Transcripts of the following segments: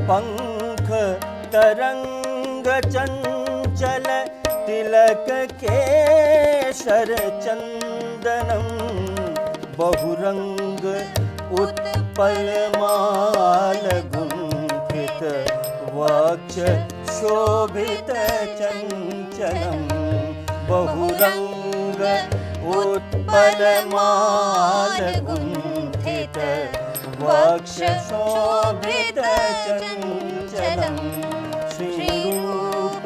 पंख तरंग चंचल तिलक केशर चंदनम बहुरंग उत्पल माल गुंफित वक्ष शोभित चंचलम बहुरंग उत्पल माल गुंफित वक्ष शोभित चंचलम श्रीरूप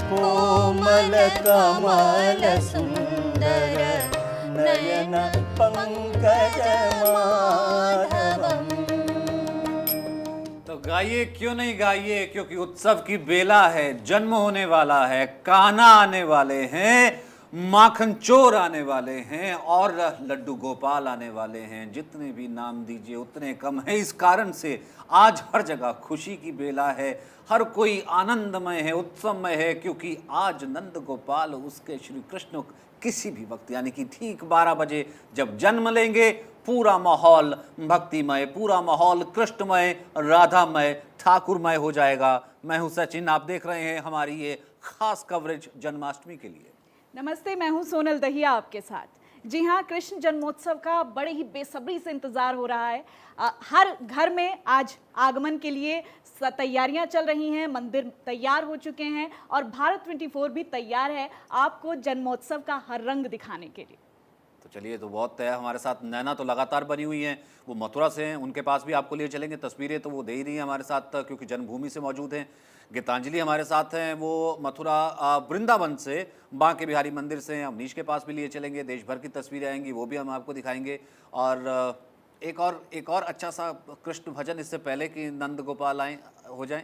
कोमल कमल सुंदर नयन पंकज माधवम। तो गाइए, क्यों नहीं गाइए, क्योंकि उत्सव की बेला है, जन्म होने वाला है, कान्हा आने वाले हैं, माखन चोर आने वाले हैं और लड्डू गोपाल आने वाले हैं। जितने भी नाम दीजिए उतने कम है। इस कारण से आज हर जगह खुशी की बेला है, हर कोई आनंदमय है, उत्सवमय है, क्योंकि आज नंद गोपाल उसके श्री कृष्ण किसी भी वक्त यानी कि ठीक 12 बजे जब जन्म लेंगे, पूरा माहौल भक्तिमय, पूरा माहौल कृष्णमय, राधामय, ठाकुरमय हो जाएगा। मैं हूं सचिन, आप देख रहे हैं हमारी ये खास कवरेज जन्माष्टमी के लिए। नमस्ते, मैं हूं सोनल दहिया आपके साथ। जी हाँ, कृष्ण जन्मोत्सव का बड़े ही बेसब्री से इंतज़ार हो रहा है। हर घर में आज आगमन के लिए तैयारियां चल रही हैं, मंदिर तैयार हो चुके हैं और भारत 24 भी तैयार है आपको जन्मोत्सव का हर रंग दिखाने के लिए। तो चलिए, तो बहुत तय। हमारे साथ नैना तो लगातार बनी हुई हैं, वो मथुरा से हैं, उनके पास भी आपको लिए चलेंगे। तस्वीरें तो वो दे ही रही हैं हमारे साथ क्योंकि जन्मभूमि से मौजूद हैं। गीतांजलि हमारे साथ हैं, वो मथुरा वृंदावन से, बांके बिहारी मंदिर से हैं। अमनीश के पास भी लिए चलेंगे, देश भर की तस्वीरें आएंगी, वो भी हम आपको दिखाएंगे। और एक और अच्छा सा कृष्ण भजन इससे पहले कि नंद गोपाल आए हो जाएं।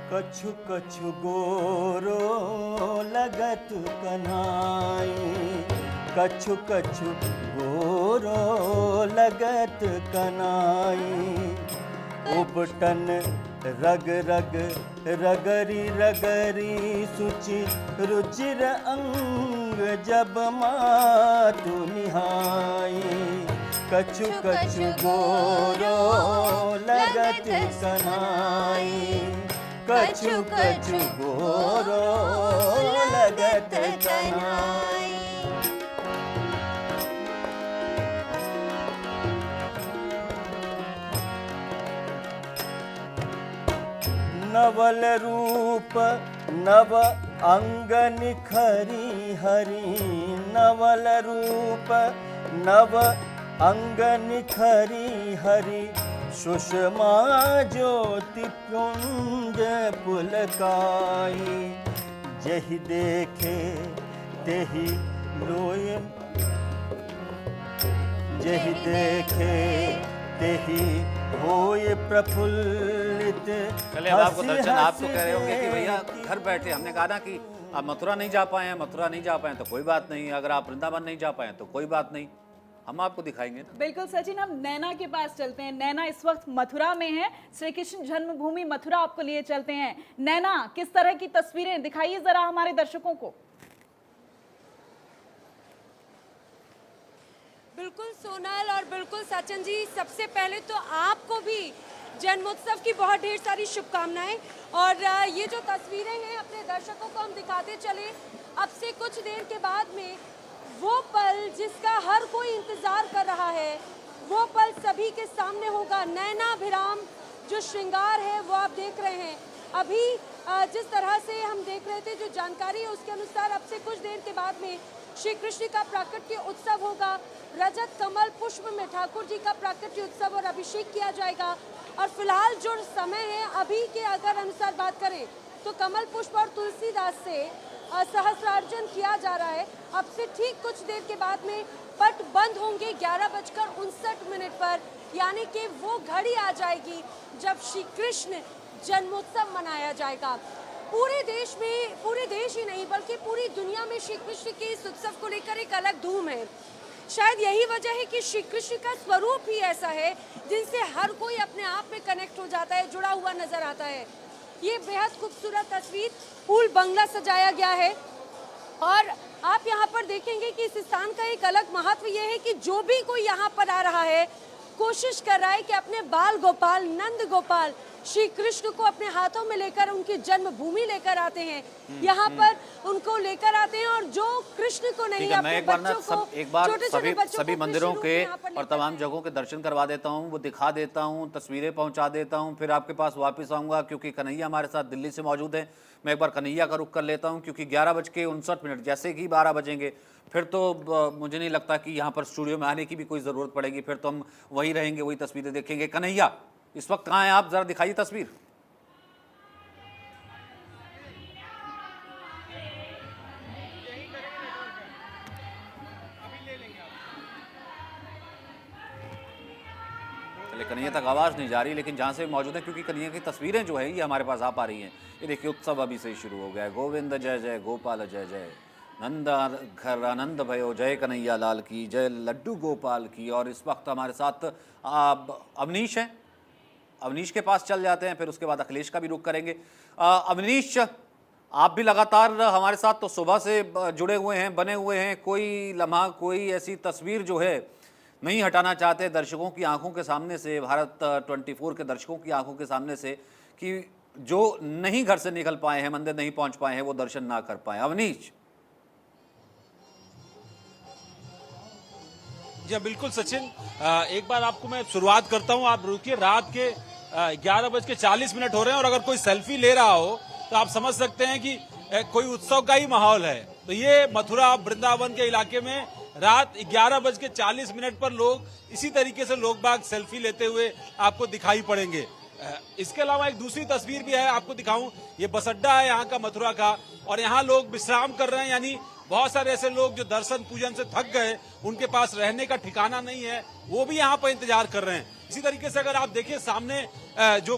कछु कछु गोरो लगत कन्हाई, कछु कछु गोरो लगत कन्हाई, उपटन रग रग रगरी रगरी सुचि रुचिर अंग जब मातु निहाई, कछु कछु गोरो लगत कन्हाई, कछु कछु गोरो लगत कन्हाई। नवल रूप नव अंग निखरी हरि, नवल रूप नव अंग निखरी हरि, सुषमा ज्योति पुंज पुलकाई, जहि देखे तेहि लोय, जहि देखे तेहि होय प्रफुल्लित। चले, अब आपको दर्शन, आप तो कह रहे होंगे कि भैया घर बैठे, हमने कहा ना कि आप मथुरा नहीं जा पाए हैं, मथुरा नहीं जा पाए तो कोई बात नहीं, अगर आप वृंदावन नहीं जा पाए तो कोई बात नहीं, हम आपको दिखाएंगे ना। बिल्कुल सचिन, हम नैना के पास चलते हैं। नैना इस वक्त मथुरा में है, श्री कृष्ण जन्मभूमि मथुरा आपको लिए चलते हैं। नैना, किस तरह की तस्वीरें दिखाइए जरा हमारे दर्शकों को। बिल्कुल सोनल और बिल्कुल सचिन जी, सबसे पहले तो आपको भी जन्मोत्सव की बहुत ढेर सारी शुभकामनाएं। और ये जो तस्वीरें हैं अपने दर्शकों को हम दिखाते चले, अब से कुछ देर के बाद में वो पल जिसका हर कोई इंतजार कर रहा है, वो पल सभी के सामने होगा। नैनाभिराम जो श्रृंगार है वो आप देख रहे हैं। अभी जिस तरह से हम देख रहे थे, जो जानकारी है उसके अनुसार अब से कुछ देर के बाद में श्री कृष्ण का प्राकट्य उत्सव होगा। रजत कमल पुष्प में ठाकुर जी का प्राकट्य उत्सव और अभिषेक किया जाएगा। और फिलहाल जो समय है अभी के अगर अनुसार बात करें तो कमल पुष्प और तुलसीदास से सहस्रार्जन किया जा रहा है। अब से ठीक कुछ देर के बाद में पट बंद होंगे 11:59 पर, यानी कि वो घड़ी आ जाएगी जब श्री कृष्ण जन्मोत्सव मनाया जाएगा। पूरे देश में, पूरे देश ही नहीं बल्कि पूरी दुनिया में श्री कृष्ण के इस उत्सव को लेकर एक अलग धूम है। शायद यही वजह है कि श्री कृष्ण का स्वरूप ही ऐसा है जिनसे हर कोई अपने आप में कनेक्ट हो जाता है, जुड़ा हुआ नजर आता है। ये बेहद खूबसूरत तस्वीर, फूल बंगला सजाया गया है और आप यहाँ पर देखेंगे कि इस स्थान का एक अलग महत्व ये है कि जो भी कोई यहाँ पर आ रहा है कोशिश कर रहा है कि अपने बाल गोपाल नंद गोपाल श्री कृष्ण को अपने हाथों में लेकर उनकी जन्मभूमि लेकर आते हैं, यहाँ पर उनको लेकर आते हैं। और जो कृष्ण को नहीं, ठीक है, मैं अपने एक बार ना बच्चों को, एक बार छोटे-छोटे बच्चों सभी को मंदिरों कृष्ण के रूप में यहाँ पर और लेकर तमाम आए। जगहों के दर्शन करवा देता हूँ, वो दिखा देता हूँ, तस्वीरें पहुंचा देता हूँ, फिर आपके पास वापस आऊँगा क्योंकि कन्हैया हमारे साथ दिल्ली से मौजूद है। मैं एक बार कन्हैया का रुख कर लेता हूँ क्योंकि 11:59 जैसे कि 12 बजेंगे फिर तो मुझे नहीं लगता कि यहाँ पर स्टूडियो में आने की भी कोई ज़रूरत पड़ेगी, फिर तो हम वहीं रहेंगे, वही तस्वीरें देखेंगे। कन्हैया, इस वक्त कहाँ हैं आप? ज़रा दिखाइए तस्वीर। चलिए, कन्हैया तक आवाज़ नहीं जा रही, लेकिन जहाँ से मौजूद है, क्योंकि कन्हैया की तस्वीरें जो है ये हमारे पास आ पा रही हैं। ये देखिए, उत्सव अभी से ही शुरू हो गया है। गोविंद जय जय गोपाल जय जय, नंद घर आनंद भयो, जय कन्हैया लाल की जय, लड्डू गोपाल की। और इस वक्त हमारे साथ अवनीश हैं। अवनीश के पास चल जाते हैं, फिर उसके बाद अखिलेश का भी रुख करेंगे। अवनीश, आप भी लगातार हमारे साथ तो सुबह से जुड़े हुए हैं, बने हुए हैं। कोई लम्हा, कोई ऐसी तस्वीर जो है नहीं हटाना चाहते दर्शकों की आंखों के सामने से, भारत 24 के दर्शकों की आंखों के सामने से, कि जो नहीं घर से निकल पाए हैं, मंदिर नहीं पहुंच पाए हैं, वो दर्शन ना कर पाए। अवनीश। जी बिल्कुल सचिन, एक बार आपको मैं शुरुआत करता हूं, आप रुकिए। रात के 11:40 हो रहे हैं और अगर कोई सेल्फी ले रहा हो तो आप समझ सकते हैं कि कोई उत्सव का ही माहौल है। तो ये मथुरा वृंदावन के इलाके में रात 11:40 पर लोग इसी तरीके से लोग बाग सेल्फी लेते हुए आपको दिखाई पड़ेंगे। इसके अलावा एक दूसरी तस्वीर भी है, आपको दिखाऊं। ये बस अड्डा है यहाँ का, मथुरा का, और यहाँ लोग विश्राम कर रहे हैं। यानी बहुत सारे ऐसे लोग जो दर्शन पूजन से थक गए, उनके पास रहने का ठिकाना नहीं है, वो भी यहाँ पर इंतजार कर रहे हैं। इसी तरीके से अगर आप देखिए सामने जो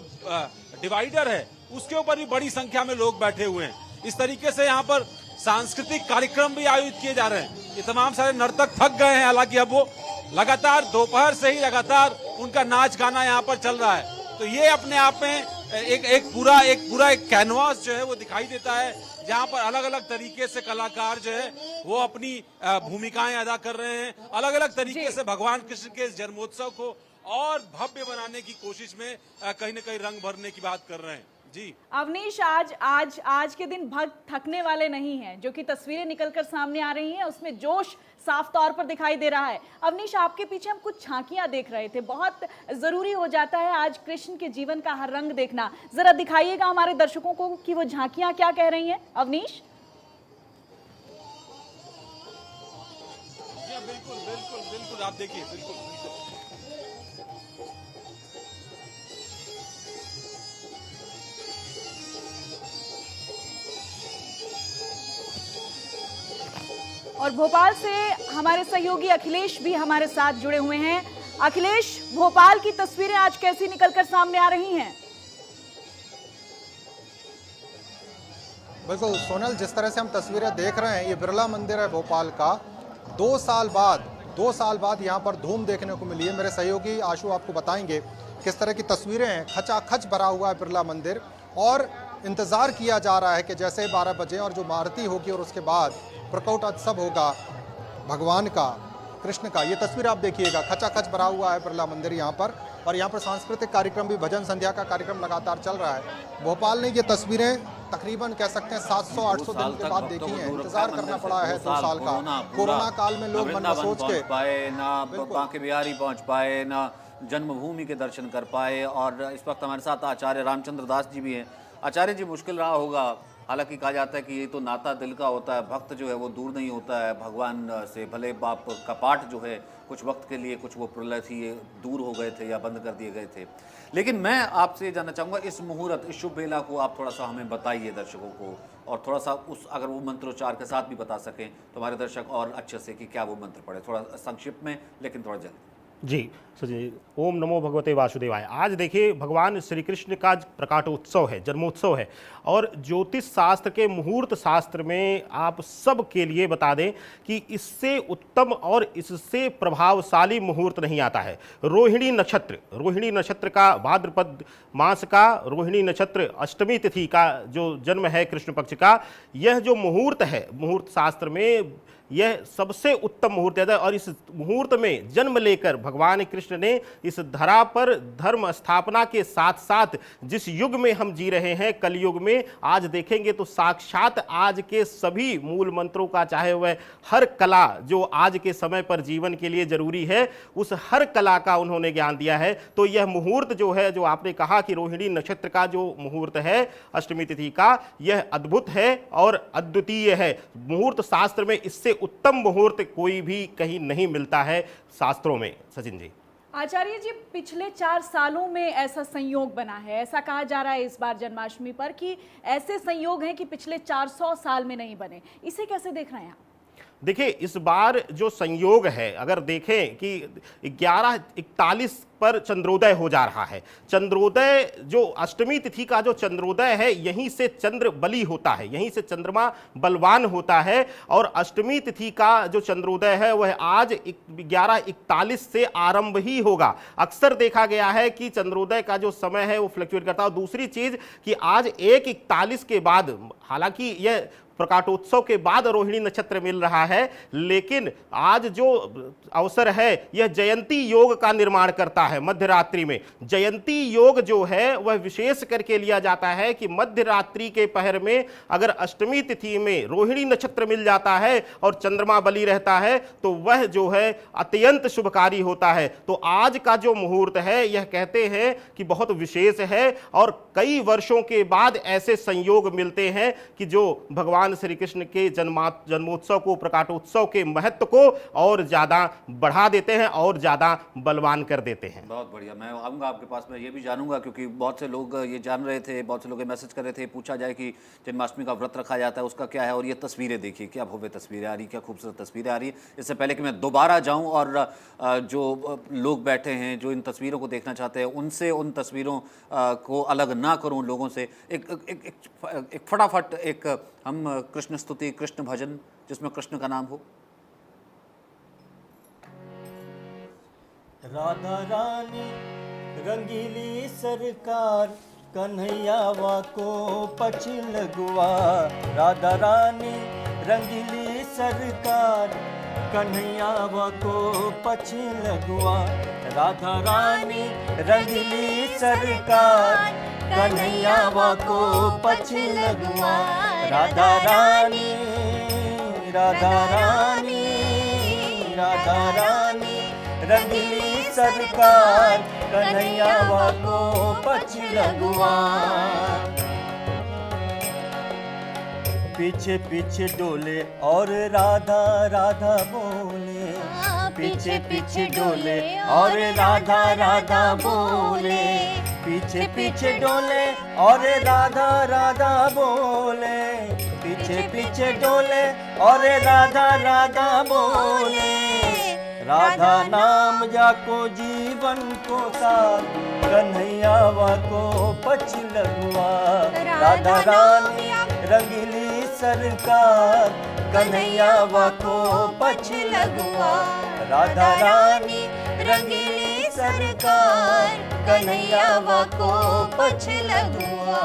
डिवाइडर है उसके ऊपर भी बड़ी संख्या में लोग बैठे हुए हैं। इस तरीके से यहाँ पर सांस्कृतिक कार्यक्रम भी आयोजित किए जा रहे हैं। ये तमाम सारे नर्तक थक गए हैं, हालांकि अब वो लगातार दोपहर से ही लगातार उनका नाच गाना यहाँ पर चल रहा है। तो ये अपने आप में एक पूरा कैनवास जो है वो दिखाई देता है, जहाँ पर अलग अलग तरीके से कलाकार जो है वो अपनी भूमिकाएं अदा कर रहे हैं। अलग अलग तरीके से भगवान कृष्ण के जन्मोत्सव को और भव्य बनाने की कोशिश में कहीं न कहीं रंग भरने की बात कर रहे हैं। जी अवनीश, आज के दिन भक्त थकने वाले नहीं हैं। जो कि तस्वीरें निकलकर सामने आ रही हैं उसमें जोश साफ तौर पर दिखाई दे रहा है। अवनीश, आपके पीछे हम कुछ झांकियां देख रहे थे, बहुत जरूरी हो जाता है आज कृष्ण के जीवन का हर रंग देखना। जरा दिखाइएगा हमारे दर्शकों को कि वो झांकियां क्या कह रही हैं। अवनीश। बिल्कुल बिल्कुल बिल्कुल, आप देखिए, बिल्कुल। और भोपाल से हमारे सहयोगी अखिलेश भी हमारे साथ जुड़े हुए हैं। अखिलेश, भोपाल की तस्वीरें आज कैसी निकलकर सामने आ रही हैं? बिल्कुल सोनल, जिस तरह से हम तस्वीरें देख रहे हैं, ये बिरला मंदिर है भोपाल का। 2 साल बाद यहाँ पर धूम देखने को मिली है। मेरे सहयोगी आशु आपको बताएंगे किस तरह की तस्वीरें हैं। खचाखच भरा हुआ है बिरला मंदिर और इंतज़ार किया जा रहा है कि जैसे 12 बजे और जो आरती होगी और उसके बाद प्रकटोत्सव होगा भगवान का, कृष्ण का। ये तस्वीर आप देखिएगा, खचाखच भरा हुआ है बिरला मंदिर यहाँ पर। और यहाँ पर सांस्कृतिक कार्यक्रम भी, भजन संध्या का कार्यक्रम लगातार चल रहा है। भोपाल ने ये तस्वीरें तकरीबन कह सकते हैं 700-800 दिन के बाद देखी हैं। इंतजार करना पड़ा है 2 साल का। कोरोना काल में लोग मन में सोच के पाए ना, बांके बिहारी पहुंच पाए ना, जन्मभूमि के दर्शन कर पाए। और इस वक्त हमारे साथ आचार्य रामचंद्र दास जी भी हैं। आचार्य जी, मुश्किल रहा होगा, हालांकि कहा जाता है कि ये तो नाता दिल का होता है, भक्त जो है वो दूर नहीं होता है भगवान से। भले बाप कपाट जो है कुछ वक्त के लिए, कुछ वो प्रलय थी, ये दूर हो गए थे या बंद कर दिए गए थे। लेकिन मैं आपसे ये जानना चाहूँगा, इस मुहूर्त, इस शुभ बेला को आप थोड़ा सा हमें बताइए दर्शकों को, और थोड़ा सा उस अगर वो मंत्रोच्चार के साथ भी बता सकें तो हमारे दर्शक और अच्छे से, कि क्या वो मंत्र पढ़े, थोड़ा संक्षिप्त में लेकिन थोड़ा जल्द। जी सजी, ओम नमो भगवते वासुदेवाय। आज देखिए भगवान श्री कृष्ण का प्रकाटोत्सव है, जन्मोत्सव है, और ज्योतिष शास्त्र के मुहूर्त शास्त्र में आप सब के लिए बता दें कि इससे उत्तम और इससे प्रभावशाली मुहूर्त नहीं आता है। रोहिणी नक्षत्र का भाद्रपद मास का रोहिणी नक्षत्र अष्टमी तिथि का जो जन्म है कृष्ण पक्ष का, यह जो मुहूर्त है मुहूर्त शास्त्र में यह सबसे उत्तम मुहूर्त है। और इस मुहूर्त में जन्म लेकर भगवान कृष्ण ने इस धरा पर धर्म स्थापना के साथ साथ जिस युग में हम जी रहे हैं कलयुग में, आज देखेंगे तो साक्षात आज के सभी मूल मंत्रों का, चाहे वह हर कला जो आज के समय पर जीवन के लिए जरूरी है, उस हर कला का उन्होंने ज्ञान दिया है। तो यह मुहूर्त जो है, जो आपने कहा कि रोहिणी नक्षत्र का जो मुहूर्त है अष्टमी तिथि का, यह अद्भुत है और अद्वितीय है। मुहूर्त शास्त्र में इससे उत्तम मुहूर्त कोई भी कहीं नहीं मिलता है शास्त्रों में। सचिन जी, आचार्य जी, पिछले 4 सालों में ऐसा संयोग बना है, ऐसा कहा जा रहा है इस बार जन्माष्टमी पर कि ऐसे संयोग हैं कि पिछले 400 साल में नहीं बने, इसे कैसे देख रहे हैं आप? देखिए इस बार जो संयोग है, अगर देखें कि 11:41 पर चंद्रोदय हो जा रहा है। चंद्रोदय जो अष्टमी तिथि का जो चंद्रोदय है, यहीं से चंद्र बली होता है, यहीं से चंद्रमा बलवान होता है। और अष्टमी तिथि का जो चंद्रोदय है वह आज 11:41 से आरंभ ही होगा। अक्सर देखा गया है कि चंद्रोदय का जो समय है वो फ्लक्चुएट करता है। और दूसरी चीज कि आज 1:41 के बाद, हालांकि यह प्रकाटोत्सव के बाद रोहिणी नक्षत्र मिल रहा है, लेकिन आज जो अवसर है यह जयंती योग का निर्माण करता है। मध्य रात्रि में जयंती योग जो है वह विशेष करके लिया जाता है कि मध्य रात्रि के पहर में अगर अष्टमी तिथि में रोहिणी नक्षत्र मिल जाता है और चंद्रमा बली रहता है तो वह जो है अत्यंत शुभकारी होता है। तो आज का जो मुहूर्त है यह कहते हैं कि बहुत विशेष है, और कई वर्षों के बाद ऐसे संयोग मिलते हैं कि जो भगवान श्री कृष्ण के जन्मोत्सव को, प्रकाटोत्सव के महत्व को और ज्यादा बढ़ा देते हैं और ज्यादा बलवान कर देते हैं। बहुत बढ़िया, मैं आऊँगा आपके पास, मैं ये भी जानूंगा क्योंकि बहुत से लोग ये जान रहे थे, बहुत से लोग मैसेज कर रहे थे, पूछा जाए कि जन्माष्टमी का व्रत रखा जाता है उसका क्या है। और ये तस्वीरें देखिए, क्या भव्य तस्वीरें आ रही, क्या खूबसूरत तस्वीरें आ रही है। इससे पहले कि मैं दोबारा जाऊँ और जो लोग बैठे हैं जो इन तस्वीरों को देखना चाहते हैं उनसे उन तस्वीरों को अलग ना करूँ लोगों से, एक फटाफट एक हम कृष्ण स्तुति, कृष्ण भजन जिसमें कृष्ण का नाम हो। राधा रानी रंगीली सरकार, कन्हैयावा को पछ लगवा। राधा रानी रंगीली सरकार, कन्हैयावा को पछ लगवा। राधा रानी रंगीली सरकार, कन्हैयावा को पछ लगवा। राधा रानी, राधा रानी, राधा रानी रंगीली सरकार, कन्हैयावा को पछ लगवा। पीछे पीछे डोले और राधा राधा बोले, पीछे पीछे डोले और राधा राधा बोले। पीछे पीछे डोले और राधा राधा बोले, पीछे पीछे डोले और राधा राधा बोले। राधा नाम जाको जीवन को साथ, कन्हैयावा को पछ लगवा। राधा रानी रंगीली सरकार, कन्हैयावा को पछ लगवा। राधा रानी रंगीली सरकार, कन्हैयावा को पछ लगवा।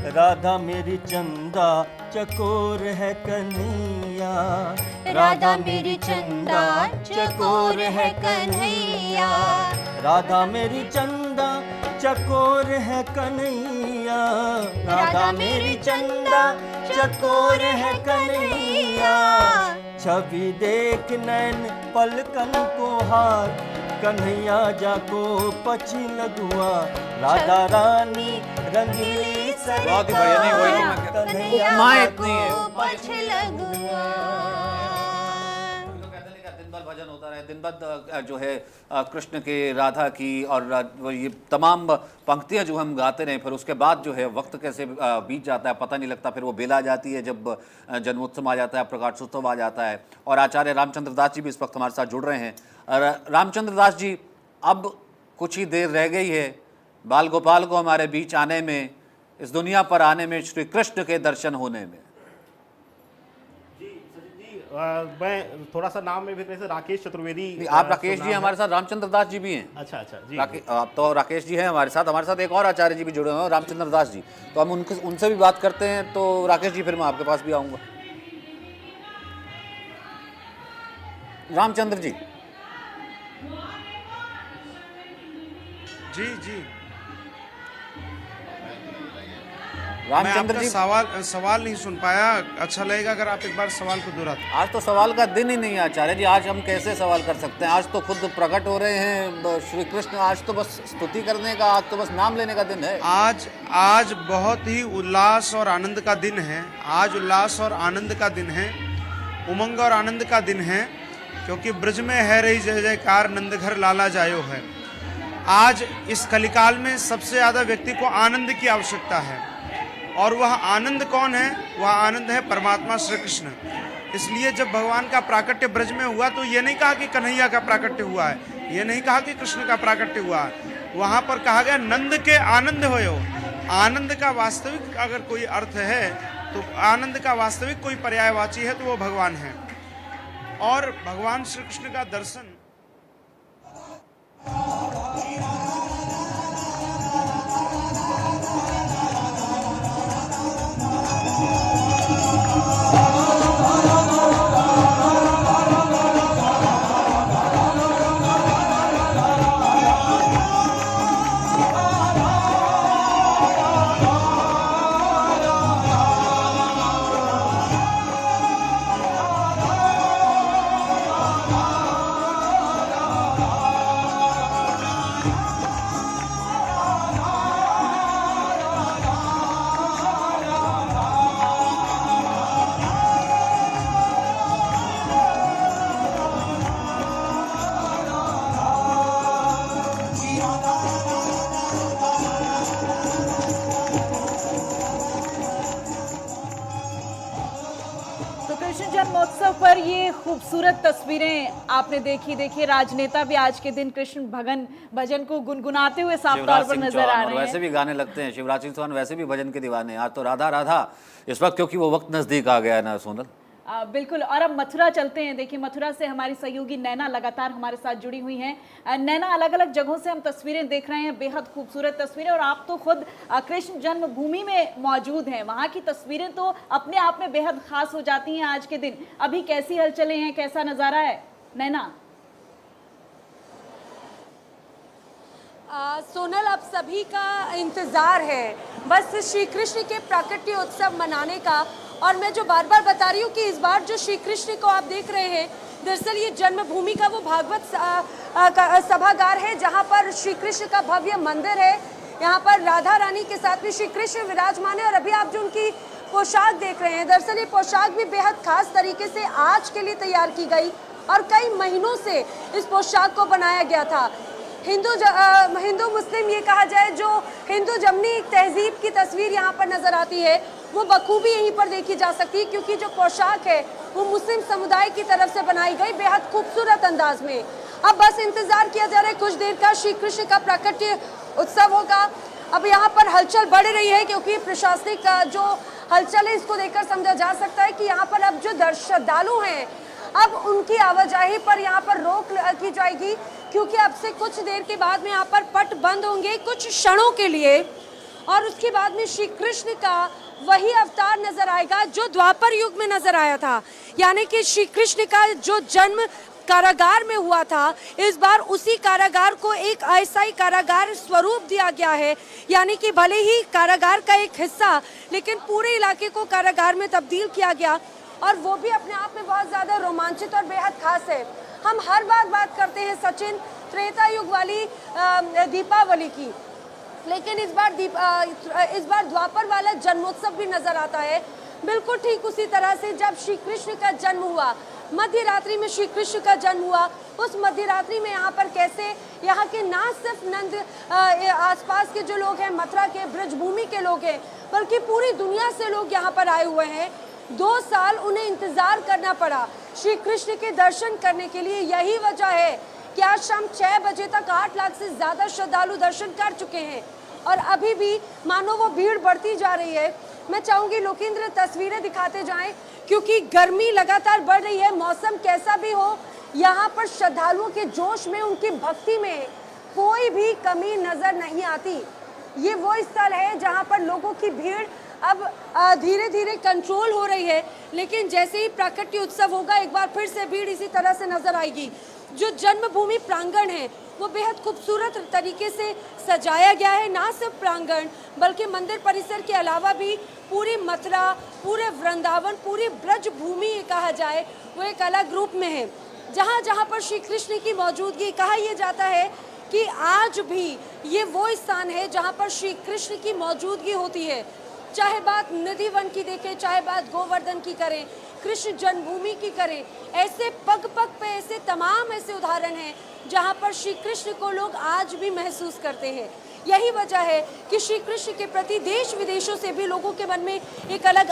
राधा मेरी चंदा चकोर है कन्हैया, राधा मेरी चंदा चकोर है कन्हैया। राधा मेरी चंदा चकोर है कन्हैया। राधा मेरी चंदा चकोर है कन्हैया। छवि देख नैन पलकन को हार, कन्हैया जाको पछ लगुआ। राधा रानी रंगीली बहुत ही बढ़िया, नहीं वही तो मैं कहता हूं, उपमाएं इतनी है। पछ लगुआ। दिन भर भजन भजन होता रहे दिन भर जो है कृष्ण के, राधा की और वो ये तमाम पंक्तियां जो हम गाते रहे, फिर उसके बाद जो है वक्त कैसे बीत जाता है पता नहीं लगता। फिर वो बेला आ जाती है जब जन्मोत्सव आ जाता है, प्रकाशोत्सव आ जाता है। और आचार्य रामचंद्र दास जी भी इस वक्त हमारे साथ जुड़ रहे हैं। रामचंद्र दास जी, अब कुछ ही देर रह गई है बाल गोपाल को हमारे बीच आने में, इस दुनिया पर आने में, श्री कृष्ण के दर्शन होने में। मैं थोड़ा सा नाम में भी कैसे राकेश चतुर्वेदी। आप राकेश जी हमारे साथ, रामचंद्र दास जी भी हैं। अच्छा जी। आप तो राकेश जी हैं हमारे साथ एक और आचार्य जी भी जुड़े हुए हैं, रामचंद्र दास जी। तो हम उनसे भी बात करते हैं। तो राकेश जी, फिर मैं आपके पास भी आऊँगा। रामचंद्र जी। जी रामचंद्र जी, सवाल नहीं सुन पाया। अच्छा लगेगा अगर आप एक बार सवाल को दोहराते। आज तो सवाल का दिन ही नहीं है आचार्य जी। आज हम कैसे सवाल कर सकते हैं? आज तो खुद प्रकट हो रहे हैं श्री कृष्ण। आज तो बस स्तुति करने का, आज तो बस नाम लेने का दिन है। आज बहुत ही उल्लास और आनंद का दिन है। आज उल्लास और आनंद का दिन है, उमंग और आनंद का दिन है, क्योंकि ब्रज में है रही जय जयकार, नंद घर लाला जायो है। आज इस कलिकाल में सबसे ज्यादा व्यक्ति को आनंद की आवश्यकता है, और वह आनंद कौन है? वह आनंद है परमात्मा श्री कृष्ण। इसलिए जब भगवान का प्राकट्य ब्रज में हुआ तो ये नहीं कहा कि कन्हैया का प्राकट्य हुआ है, ये नहीं कहा कि कृष्ण का प्राकट्य हुआ है। वहाँ पर कहा गया नंद के आनंद होयो। आनंद का वास्तविक अगर कोई अर्थ है तो आनंद का वास्तविक कोई पर्यायवाची है तो वो भगवान है। और भगवान श्री कृष्ण का दर्शन जन्मोत्सव पर ये खूबसूरत तस्वीरें आपने देखिए राजनेता भी आज के दिन कृष्ण भजन को गुनगुनाते हुए साफ तौर पर नजर आ रहे हैं। वैसे भी गाने लगते हैं शिवराज सिंह चौहान, वैसे भी भजन के दीवाने हैं। आज तो राधा राधा इस वक्त, क्योंकि वो वक्त नजदीक आ गया है ना सोनल। बिल्कुल। और अब मथुरा चलते हैं। देखिए मथुरा से हमारी सहयोगी नैना लगातार हमारे साथ जुड़ी हुई हैं। नैना, अलग अलग जगहों से हम तस्वीरें देख रहे हैं, बेहद खूबसूरत तस्वीरें, और आप तो खुद कृष्ण जन्मभूमि में मौजूद हैं। वहाँ की तस्वीरें तो अपने आप में बेहद खास हो जाती हैं आज के दिन। अभी कैसी हलचलें हैं, कैसा नज़ारा है नैना? सोनल, अब सभी का इंतज़ार है बस श्री कृष्ण के प्राकट्य उत्सव मनाने का। और मैं जो बार बार बता रही हूँ कि इस बार जो श्री कृष्ण को आप देख रहे हैं, दरअसल ये जन्मभूमि का वो भागवत सभागार है जहाँ पर श्री कृष्ण का भव्य मंदिर है। यहाँ पर राधा रानी के साथ में श्री कृष्ण विराजमान है। और अभी आप जो उनकी पोशाक देख रहे हैं, दरअसल ये पोशाक भी बेहद खास तरीके से आज के लिए तैयार की गई और कई महीनों से इस पोशाक को बनाया गया था। हिंदू मुस्लिम ये कहा जाए, जो हिंदू जमनी तहजीब की तस्वीर यहाँ पर नजर आती है वो बखूबी यहीं पर देखी जा सकती है, क्योंकि जो पोशाक है वो मुस्लिम समुदाय की तरफ से बनाई गई बेहद खूबसूरत अंदाज में। अब बस इंतजार किया जा रहा है, कुछ देर का श्री कृष्ण का प्राकट्य उत्सव होगा। अब यहाँ पर हलचल बढ़ रही है, क्योंकि प्रशासनिक जो हलचल है इसको देखकर समझा जा सकता है कि यहाँ पर अब जो श्रद्धालु हैं अब उनकी आवाजाही पर यहाँ पर रोक की जाएगी, क्योंकि अब से कुछ देर के बाद में यहाँ पर पट बंद होंगे कुछ क्षणों के लिए, और उसके बाद में श्री कृष्ण का वही अवतार नजर आएगा जो द्वापर युग में नजर आया था। यानी कि श्री कृष्ण का जो जन्म कारागार में हुआ था, इस बार उसी कारागार को एक अस्थायी कारागार स्वरूप दिया गया है। यानी कि भले ही कारागार का एक हिस्सा, लेकिन पूरे इलाके को कारागार में तब्दील किया गया, और वो भी अपने आप में बहुत ज़्यादा रोमांचित और बेहद खास है। हम हर बात करते हैं सचिन त्रेता युग वाली दीपावली की, लेकिन इस बार द्वापर वाला जन्मोत्सव भी नजर आता है। बिल्कुल ठीक उसी तरह से जब श्री कृष्ण का जन्म हुआ मध्य रात्रि में श्री कृष्ण का जन्म हुआ। उस मध्य रात्रि में यहाँ पर कैसे यहाँ के ना सिर्फ नंद आसपास के जो लोग हैं, मथुरा के ब्रजभूमि के लोग हैं, बल्कि पूरी दुनिया से लोग यहाँ पर आए हुए हैं। 2 साल उन्हें इंतजार करना पड़ा श्री कृष्ण के दर्शन करने के लिए। यही वजह है कि आज शाम 6 बजे तक 8 लाख से ज्यादा श्रद्धालु दर्शन कर चुके हैं और अभी भी मानो वो भीड़ बढ़ती जा रही है। मैं चाहूंगी लोकेंद्र तस्वीरें दिखाते जाएं, क्योंकि गर्मी लगातार बढ़ रही है। मौसम कैसा भी हो, यहाँ पर श्रद्धालुओं के जोश में, उनकी भक्ति में कोई भी कमी नजर नहीं आती। ये वो स्थल है जहाँ पर लोगों की भीड़ अब धीरे धीरे कंट्रोल हो रही है, लेकिन जैसे ही प्राकट्य उत्सव होगा एक बार फिर से भीड़ इसी तरह से नजर आएगी। जो जन्मभूमि प्रांगण है वो बेहद खूबसूरत तरीके से सजाया गया है। ना सिर्फ प्रांगण बल्कि मंदिर परिसर के अलावा भी पूरी मथुरा, पूरे वृंदावन, पूरी ब्रज भूमि कहा जाए वो एक अलग रूप में है, जहाँ जहाँ पर श्री कृष्ण की मौजूदगी। कहा यह जाता है कि आज भी ये वो स्थान है जहाँ पर श्री कृष्ण की मौजूदगी होती है। चाहे बात निधि वन की देखें, चाहे बात गोवर्धन की करें, कृष्ण जन्मभूमि की करें, ऐसे पग पग पे ऐसे तमाम ऐसे उदाहरण हैं जहाँ पर श्री कृष्ण को लोग आज भी महसूस करते हैं। यही वजह है कि श्री कृष्ण के प्रति देश विदेशों से भी लोगों के मन में एक अलग